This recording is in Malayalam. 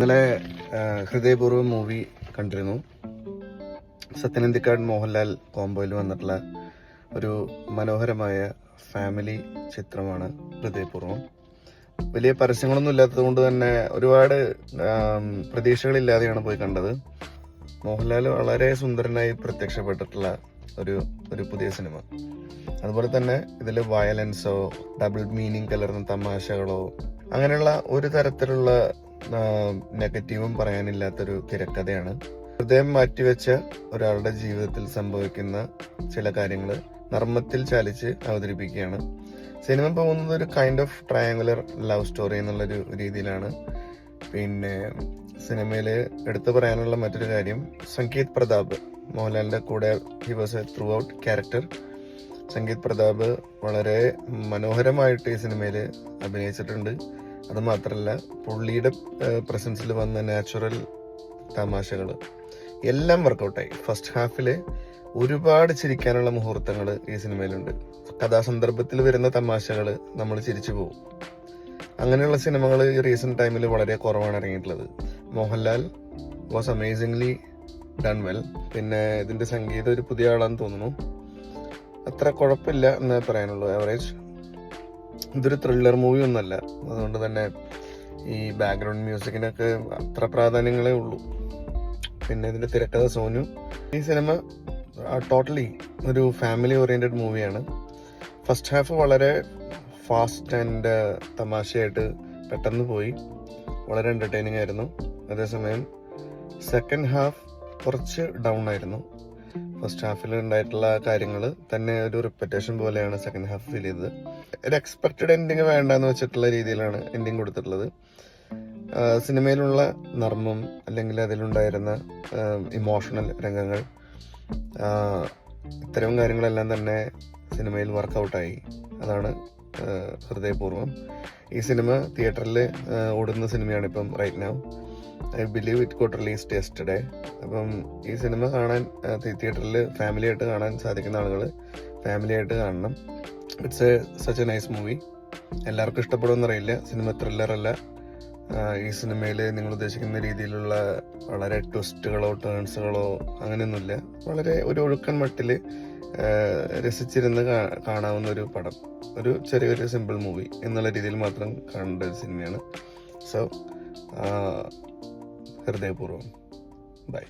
ഇന്നലെ ഹൃദയപൂർവ്വം മൂവി കണ്ടിരുന്നു. സത്യനന്ദിക്കാട് മോഹൻലാൽ കോംബോയിൽ വന്നിട്ടുള്ള ഒരു മനോഹരമായ ഫാമിലി ചിത്രമാണ് ഹൃദയപൂർവ്വം. വലിയ പരസ്യങ്ങളൊന്നും ഇല്ലാത്തത് കൊണ്ട് തന്നെ ഒരുപാട് പ്രതീക്ഷകളില്ലാതെയാണ് പോയി കണ്ടത്. മോഹൻലാൽ വളരെ സുന്ദരനായി പ്രത്യക്ഷപ്പെട്ടിട്ടുള്ള ഒരു പുതിയ സിനിമ. അതുപോലെ തന്നെ ഇതിൽ വയലൻസോ ഡബിൾ മീനിങ് കലർന്ന തമാശകളോ അങ്ങനെയുള്ള ഒരു തരത്തിലുള്ള നെഗറ്റീവും പറയാനില്ലാത്തൊരു തിരക്കഥയാണ്. ഹൃദയം മാറ്റിവെച്ച ഒരാളുടെ ജീവിതത്തിൽ സംഭവിക്കുന്ന ചില കാര്യങ്ങൾ നർമ്മത്തിൽ ചാലിച്ച് അവതരിപ്പിക്കുകയാണ്. സിനിമ പോകുന്നത് ഒരു kind of triangular love story എന്നുള്ളൊരു രീതിയിലാണ്. പിന്നെ സിനിമയിൽ എടുത്തു പറയാനുള്ള മറ്റൊരു കാര്യം, സംഗീത് പ്രതാപ് മോഹൻലാലിന്റെ കൂടെ he was a throughout character. Sangeeth Prathap വളരെ മനോഹരമായിട്ട് ഈ സിനിമയിൽ അഭിനയിച്ചിട്ടുണ്ട്. അത് മാത്രമല്ല, പുള്ളിയുടെ പ്രസൻസിൽ വന്ന നാച്ചുറൽ തമാശകൾ എല്ലാം വർക്കൗട്ടായി. ഫസ്റ്റ് ഹാഫില് ഒരുപാട് ചിരിക്കാനുള്ള മുഹൂർത്തങ്ങൾ ഈ സിനിമയിലുണ്ട്. കഥാസന്ദർഭത്തിൽ വരുന്ന തമാശകൾ നമ്മൾ ചിരിച്ചു പോകും. അങ്ങനെയുള്ള സിനിമകൾ ഈ റീസെന്റ് ടൈമിൽ വളരെ കുറവാണ് ഇറങ്ങിയിട്ടുള്ളത്. Mohanlal was amazingly done well. പിന്നെ ഇതിന്റെ സംഗീതം ഒരു പുതിയ ആളാന്ന് തോന്നുന്നു. അത്ര കുഴപ്പമില്ല എന്നേ പറയാനുള്ളൂ, ആവറേജ്. ഇതൊരു ത്രില്ലർ മൂവി ഒന്നല്ല, അതുകൊണ്ട് തന്നെ ഈ ബാക്ക്ഗ്രൗണ്ട് മ്യൂസിക്കിനൊക്കെ അത്ര പ്രാധാന്യങ്ങളേ ഉള്ളൂ. പിന്നെ ഇതിന്റെ തിരക്കഥ സോനു. ഈ സിനിമ ടോട്ടലി ഒരു ഫാമിലി ഓറിയന്റഡ് മൂവിയാണ്. ഫസ്റ്റ് ഹാഫ് വളരെ ഫാസ്റ്റ് ആൻഡ് തമാശയായിട്ട് പെട്ടെന്ന് പോയി, വളരെ എന്റർടൈനിങ് ആയിരുന്നു. അതേസമയം സെക്കൻഡ് ഹാഫ് കുറച്ച് ഡൗൺ ആയിരുന്നു. ഫസ്റ്റ് ഹാഫിൽ ഉണ്ടായിട്ടുള്ള കാര്യങ്ങൾ തന്നെ ഒരു റിപ്പറ്റേഷൻ പോലെയാണ് സെക്കൻഡ് ഹാഫ് ഫീൽ ചെയ്തത്. ഒരു എക്സ്പെക്റ്റഡ് എൻഡിങ് വേണ്ടെന്ന് വെച്ചിട്ടുള്ള രീതിയിലാണ് എൻഡിങ് കൊടുത്തിട്ടുള്ളത്. സിനിമയിലുള്ള നർമ്മം അല്ലെങ്കിൽ അതിലുണ്ടായിരുന്ന ഇമോഷണൽ രംഗങ്ങൾ, ഇത്തരം കാര്യങ്ങളെല്ലാം തന്നെ സിനിമയിൽ വർക്കൗട്ടായി. അതാണ് ഹൃദയപൂർവ്വം. ഈ സിനിമ തിയേറ്ററിൽ ഓടുന്ന സിനിമയാണ് ഇപ്പം right now. I believe it got released yesterday. അപ്പം ഈ സിനിമ കാണാൻ തിയേറ്ററിൽ ഫാമിലി ആയിട്ട് കാണാൻ സാധിക്കുന്ന ആളുകൾ ഫാമിലി ആയിട്ട് കാണണം. It's such A nice movie. എല്ലാവർക്കും ഇഷ്ടപ്പെടുമെന്നറിയില്ല. സിനിമ ത്രില്ലർ അല്ല. ഈ സിനിമയിൽ നിങ്ങൾ ഉദ്ദേശിക്കുന്ന രീതിയിലുള്ള വളരെ ട്വിസ്റ്റുകളോ ടേൺസുകളോ അങ്ങനെയൊന്നുമില്ല. വളരെ ഒരു ഒഴുക്കൻ മട്ടിൽ രസിച്ചിരുന്ന് കാണാവുന്ന ഒരു പടം, ഒരു ചെറിയൊരു സിമ്പിൾ മൂവി എന്നുള്ള രീതിയിൽ മാത്രം കാണേണ്ട ഒരു സിനിമയാണ്. സോ ഹൃദയപൂർവ്വം. ബൈ.